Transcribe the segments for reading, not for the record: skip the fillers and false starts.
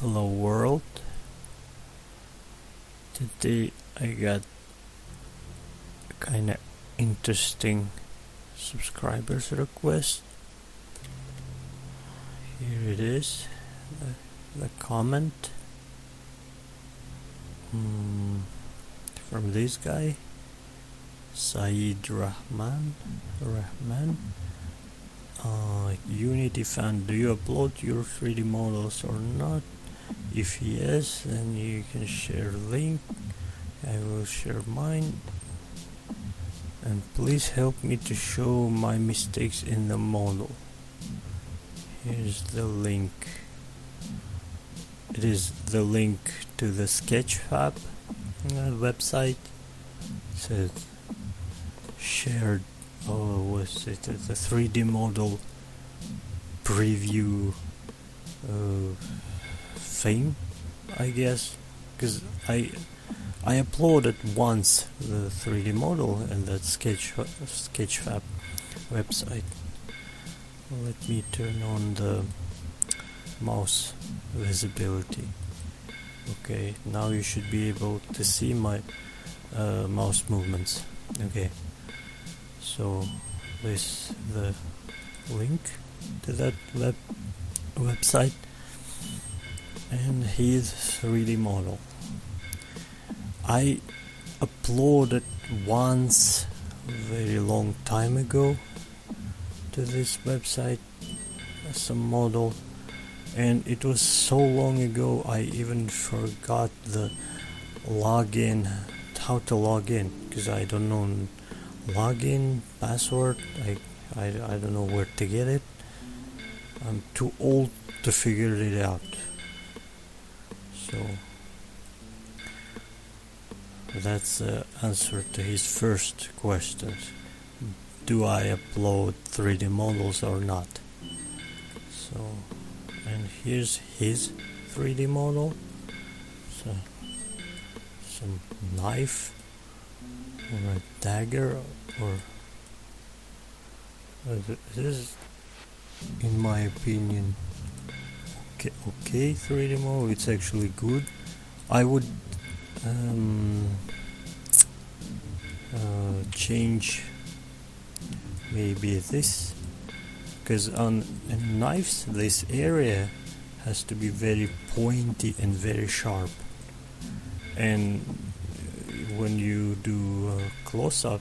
Hello world. Today I got a kinda interesting subscribers request. Here it is, the comment from this guy, Saeed Rahman. Unity fan, do you upload your 3D models or not? If yes, then you can share link. I will share mine. And please help me to show my mistakes in the model. Here's the link. It is the link to the Sketchfab website. It says shared, was it the 3D model preview thing, I guess, because I uploaded once the 3D model and that Sketchfab website. Let me turn on the mouse visibility. Okay, now you should be able to see my mouse movements. Okay, so this is the link to that website, and here's 3D model. I uploaded once very long time ago to this website some model, and it was so long ago I even forgot the login, how to log in, because I don't know login password. I don't know where to get it. I'm too old to figure it out. So that's the answer to his first question. Do I upload 3D models or not? So, and here's his 3D model. So, some knife or a dagger, or this is, in my opinion, okay 3D model. It's actually good. I would change maybe this, because on knives this area has to be very pointy and very sharp, and when you do close-up,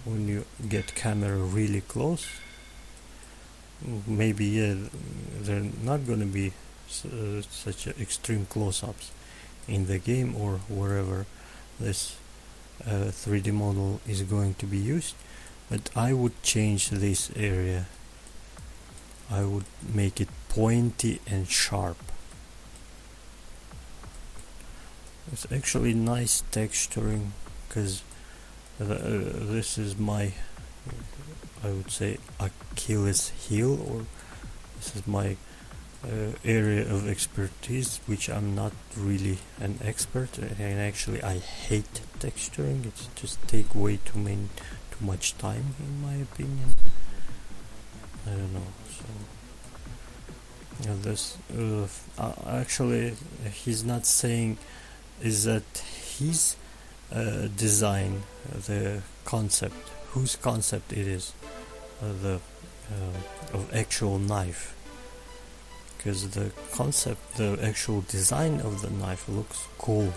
when you get camera really close, maybe they're not going to be such extreme close-ups in the game or wherever this 3D model is going to be used. But I would change this area. I would make it pointy and sharp. It's actually nice texturing, because this is my, I would say, Achilles heel, or this is my area of expertise, which I'm not really an expert, and actually I hate texturing. It's just take way too much time, in my opinion. I don't know. So this actually, he's not saying is that his design, the concept, whose concept it is, the of actual knife, because the concept, the actual design of the knife looks cool.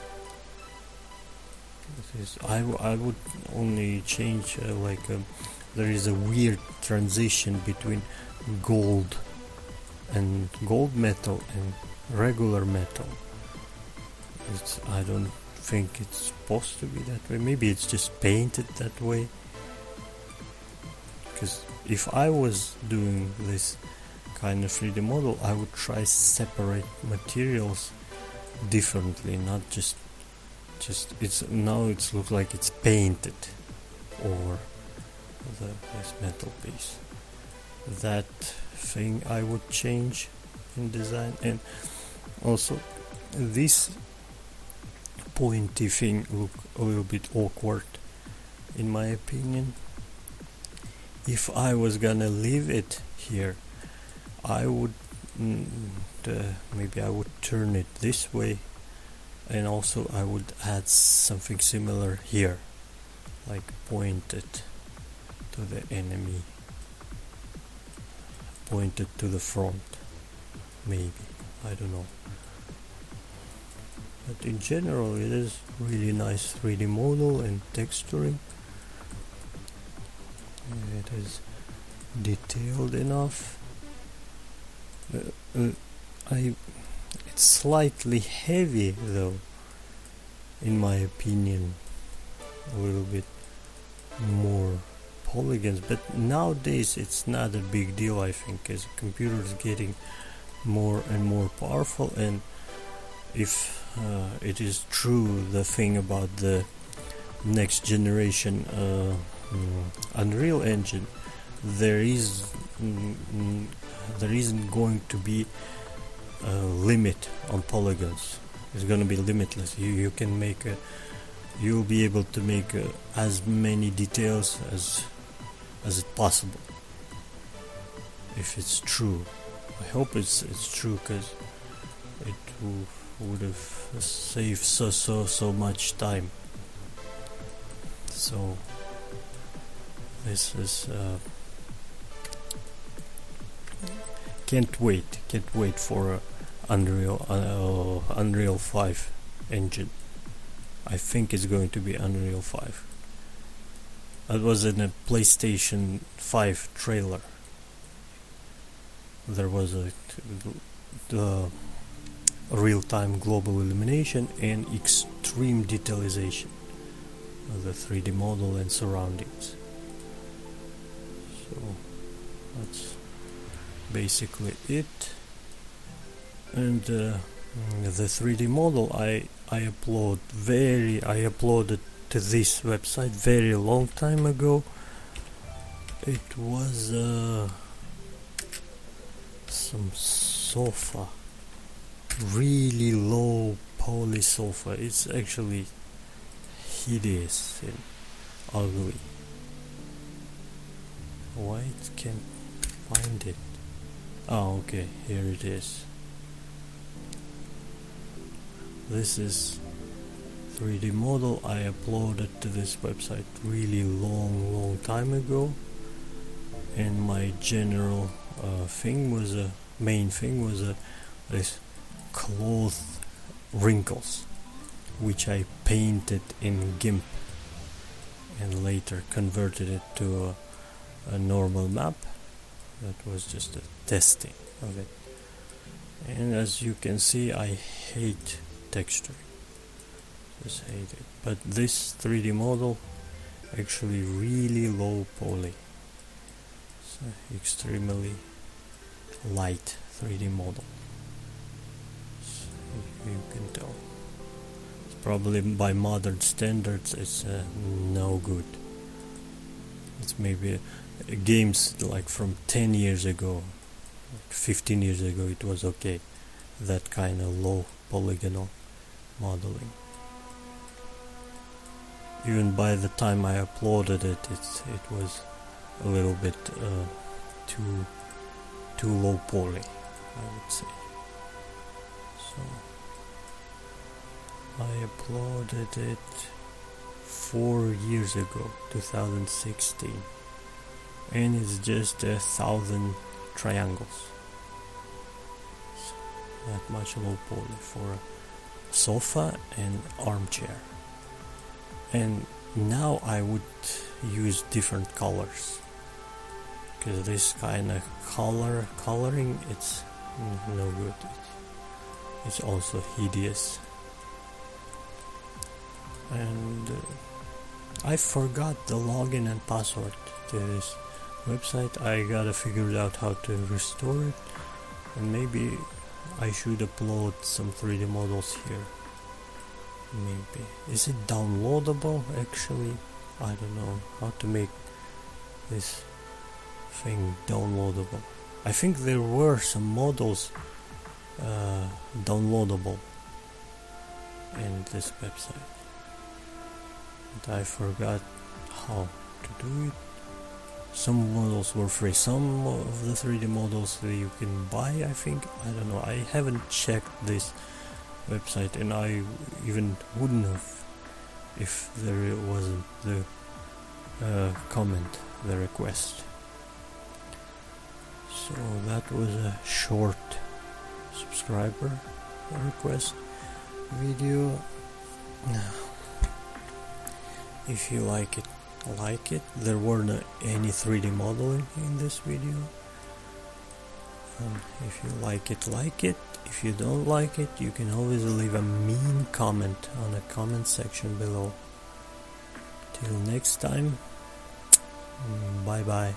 I would only change there is a weird transition between gold metal and regular metal. I don't think it's supposed to be that way. Maybe it's just painted that way. Because if I was doing this kind of 3D model, I would try separate materials differently, not just it's looks like it's painted over this metal piece. That thing I would change in design. And also this pointy thing look a little bit awkward, in my opinion. If I was gonna leave it here, I would maybe I would turn it this way, and also I would add something similar here, like pointed to the enemy, pointed to the front, maybe, I don't know. But in general it is really nice 3D model and texturing. It is detailed enough. It's slightly heavy though, in my opinion, a little bit more polygons, but nowadays it's not a big deal, I think, as computers getting more and more powerful. And if it is true, the thing about the next generation Unreal Engine, there isn't going to be a limit on polygons. It's going to be limitless. You can make you'll be able to make as many details as it possible, if it's true. I hope it's true, because it would have saved so much time. So this is can't wait for Unreal 5 engine. I think it's going to be Unreal 5. That was in a PlayStation 5 trailer. There was the real-time global illumination and extreme detailization of the 3D model and surroundings. So that's basically it. And the 3D model I uploaded to this website very long time ago. It was some sofa, really low poly sofa. It's actually hideous and ugly. Why it can't find it? Oh, okay, here it is. This is 3D model I uploaded to this website really long time ago, and my general main thing was this cloth wrinkles, which I painted in GIMP and later converted it to a normal map. That was just a testing of it. And as you can see, I hate texture. Just hate it. But this 3D model actually really low poly. So extremely light 3D model. So you can tell. It's probably by modern standards it's no good. It's maybe games like from 10 years ago, 15 years ago, it was okay. That kind of low polygonal modeling. Even by the time I uploaded it, it was a little bit too low poly, I would say. So I uploaded it 4 years ago, 2016, and it's just 1,000 triangles. So that much low poly for a sofa and armchair. And now I would use different colors, because this kind of coloring, it's no good. It's also hideous. And I forgot the login and password to this website. I gotta figure out how to restore it, and maybe I should upload some 3D models here. Maybe. Is it downloadable actually? I don't know how to make this thing downloadable. I think there were some models downloadable in this website, but I forgot how to do it. some models were free. Some of the 3D models you can buy, I think. I don't know. I haven't checked this website, and I even wouldn't have if there wasn't the comment, the request. So that was a short subscriber request video. If you like it, like it. There weren't any 3D modeling in this video. If you like it, like it. If you don't like it, you can always leave a mean comment on the comment section below. Till next time, bye bye.